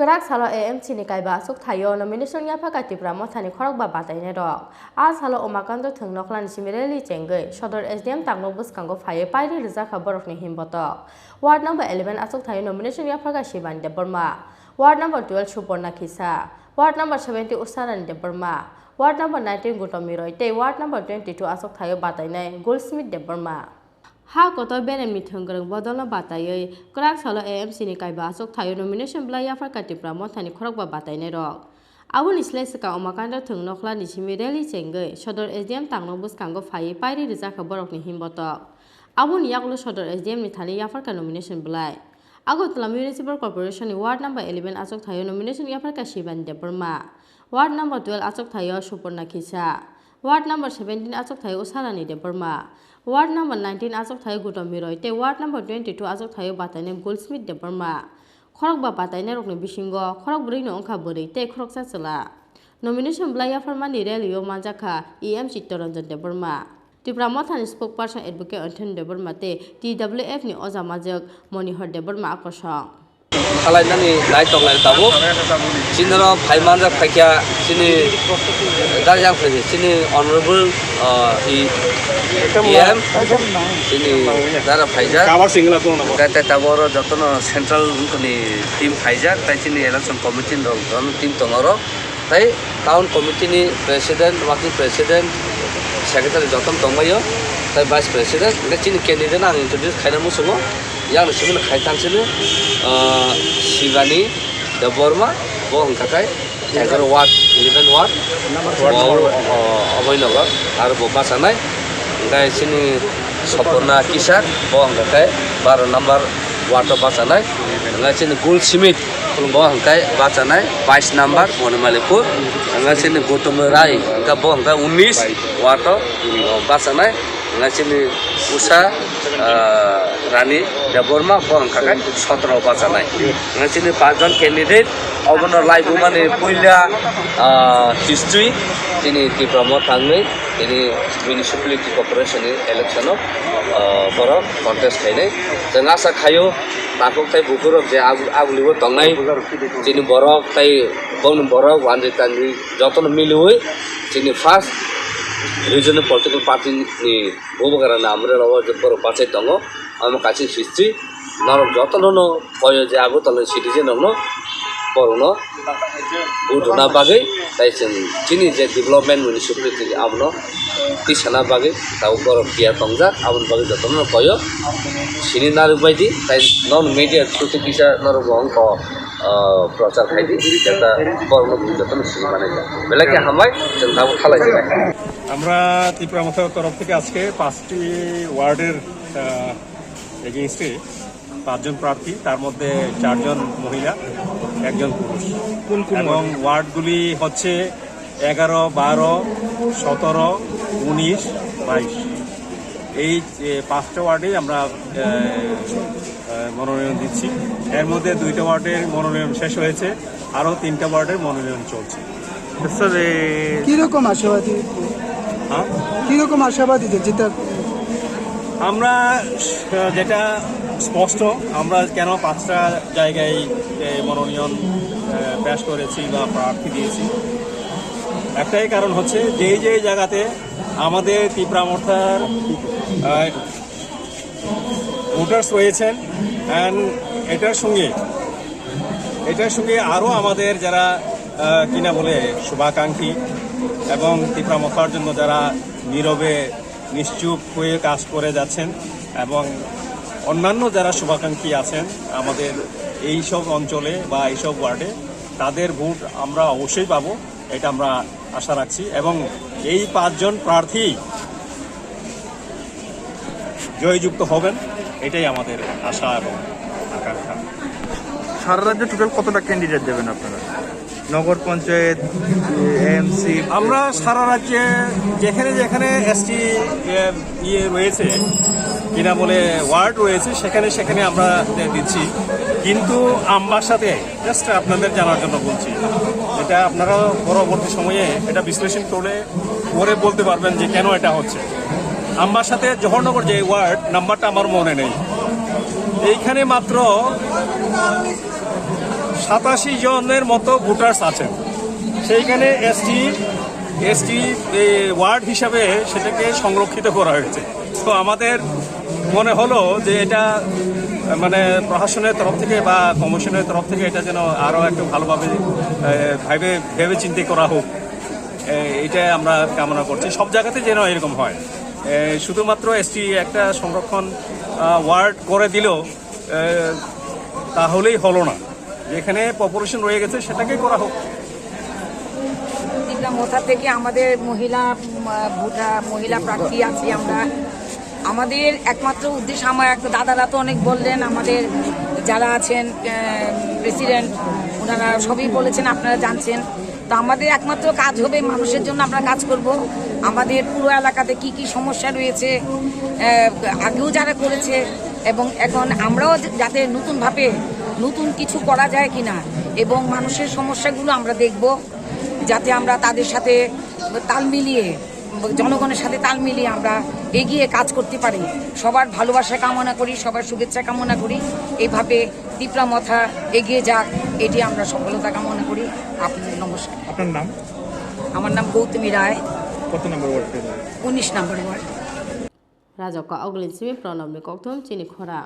Kraksalo AMC ni Kaiba Achukthaio nomination Yapharkha Tipra Motha ni Khorang ba bataine rok Achukthaio omakando thungnok lan simireli chengai Sodor SDM tangno buskango phaye pairi rizakha borok ni himboto Ward number 11 Achukthaio nomination Yapharkha Shiban de Burma Ward number 12 Suporna Khisa Ward number 70 Usaran de Burma Ward number 19 Gutomiroi te Ward number 22 Achukthaio bataine Goldsmith de Burma Ha koto bene mithungrang bodolna batayoi Kraksalo AMC ni Kaiba Achukthaio nomination bla Yapharkha Tipra Motha ni Khorang ba bataine rok Abun islaisaka omakanda thungnokla ni simireli chengai Sodor SDM tangno buskango phaye pairi rizakha borok ni himboto Abun yaklo Sodor SDM ni thani Yapharkha nomination blai Agotla Municipal Corporation ni Ward number 11 Achukthaio nomination Yapharkha Shiban de Burma Ward number 12 Achukthaio Suporna Khisa Ward number 17 Achukthaio Usarani de Burma Ward number 19 Achukthaio Gutomiroi te Ward number 22 Achukthaio bataine Goldsmith de Burma Khorang ba bataine rokni bisingo Khorang buri no ongkha buri te khorok chachela Nomination bla Yapharkha ni relio manjakha AMC Toronjan de Burma Tipra Motha ni spokesperson advocate Anthony de Burma te TWF ni Oja Majak Monihar de Burma akosong Kalainani naitok lai tabu sinero phaimanja phakya sini darjang phase sini honorable EM sini dara phaija kawa singla to na kata taboro jotono central ni team phaija tai sini election committee ro team tongoro tai town committee ni president working president secretary jotom tongbayo tai vice president ne sini candidate na introduce khaina musungo yang simin khaitang sini Shivani the Burma bohong kakai 11 ward Aboinagar ar boba sanai ngai sini Suporna Khisa bohong kakai 12 number ward basanai ngai sini Goldsmith bohong kakai basanai 22 number Monomalipur ngai sini Gutomirai ka bohong kakai 19 ward basanai ngai sini Usa Rani the Burma bohong kakai 17 basanai ngai sini 5 jon candidate Ogono live mane puila history ini Tipra Motha ini municipality corporation election boro contest khaine jeng asa khayo takok tai bukurok je agulibo tongnai jini borok tai bong borok wanjitan ni jotono milui jini first regional political party ni bobogara namre lawa je boro pache tongo amo kachi history narok jotono no koyo je agu tono citizen no Porono, Udona Bagi, Tyson, Chini development municipality Abno, Tisana Bagi, Taukor Pia Tongza, Abun Bagi the Tono Koyo, Chini Narubadi, non media Tutikisa Norong for Procha Heidi, the Porono the Tono Manager. Belaka Hamai, and Tawu Halajay. আমরা ত্রিপুরা মথা তরফ থেকে আজকে 5টি ওয়ার্ডের এগেইনস্টে 5 জন প্রার্থী তার মধ্যে 4 জন মহিলা একজন পুরুষ এবং ওয়ার্ডগুলি হচ্ছে 11 12 17 19 22 এই 5টা ওয়ার্ডে আমরা মনোনয়ন দিচ্ছি এর মধ্যে 2টা ওয়ার্ডের মনোনয়ন শেষ হয়েছে আরো 3টা ওয়ার্ডের মনোনয়ন চলছে স্যার কি রকম আশাবাদী যেটা আমরা যেটা স্পষ্ট আমরা কেন 5টা জায়গায় মনোনয়ন পেশ করেছি বা প্রার্থী দিয়েছি একটাই কারণ হচ্ছে যে জায়গাতে আমাদের ত্রিপুরা মথার ভোটার্স রয়েছেন অ্যান্ড এটার সঙ্গে আরও আমাদের যারা কিনা বলে শুভাকাঙ্ক্ষী এবং ত্রিপুরা মথার জন্য যারা নীরবে নিশ্চুপ হয়ে কাজ করে যাচ্ছেন এবং অন্যান্য যারা শুভাকাঙ্ক্ষী আছেন আমাদের এই সব অঞ্চলে বা এইসব ওয়ার্ডে তাদের ভোট আমরা অবশ্যই পাবো এটা আমরা আশা রাখছি এবং এই 5 জন প্রার্থী জয়যুক্ত হবেন এটাই আমাদের আশা এবং আকাঙ্ক্ষা সারা রাজ্যে টোটাল কতটা ক্যান্ডিডেট দেবেন আপনারা নগর পঞ্চায়েত এএমসি আমরা সারা রাজ্যে যেখানে এসটি রয়েছে কিনা বলে ওয়ার্ড রয়েছে সেখানে আমরা দিচ্ছি কিন্তু আমার সাথে জাস্ট আপনাদের জানার জন্য বলছি এটা আপনারা পরবর্তী সময়ে এটা বিশ্লেষণ করে বলতে পারবেন যে কেন এটা হচ্ছে আমার সাথে জহরনগর যে ওয়ার্ড নাম্বারটা আমার মনে নেই এইখানে মাত্র 87 জনের মতো ভোটার্স আছেন। সেইখানে এসটি ওয়ার্ড হিসাবে সেটাকে সংরক্ষিত করা হয়েছে। তো আমাদের মনে হলো যে এটা মানে প্রশাসনের তরফ থেকে বা কমিশনের তরফ থেকে এটা যেন আরও একটু ভালোভাবে ভেবে চিন্তে করা হোক, এটা আমরা কামনা করছি। সব জায়গাতে যেন এরকম হয়। শুধুমাত্র এসটি একটা সংরক্ষণ ওয়ার্ড করে দিলেও তাহলেই হলো না, যেখানে পপুলেশন রয়ে গেছে সেটাকেই করা হোক। মথা থেকে আমাদের মহিলা প্রার্থী আছে। আমাদের একমাত্র উদ্দেশ্য, আমার একটা দাদারা তো অনেক বললেন, আমাদের যারা আছেন প্রেসিডেন্ট ওনারা সবই বলেছেন, আপনারা জানছেন। তো আমাদের একমাত্র কাজ হবে মানুষের জন্য আমরা কাজ করব। আমাদের পুরো এলাকাতে কি কি সমস্যা রয়েছে আগেও যারা করেছে এবং এখন আমরাও যাতে নতুনভাবে নতুন কিছু করা যায় কিনা এবং মানুষের সমস্যাগুলো আমরা দেখব, যাতে আমরা তাদের সাথে তাল মিলিয়ে, জনগণের সাথে তাল মিলিয়ে আমরা এগিয়ে কাজ করতে পারি। সবার ভালোবাসা কামনা করি, সবার শুভেচ্ছা কামনা করি। এইভাবে ত্রিপুরা মথা এগিয়ে যাক, এটি আমরা সফলতা কামনা করি। আপনার নমস্কার। আপনার নাম? আমার নাম গৌতমী রায়। কত নম্বর ওয়ার্ড? 19 নম্বর ওয়ার্ড। রাজক অগ্লিন সিমি প্রণব নিকথম চিনি খরা।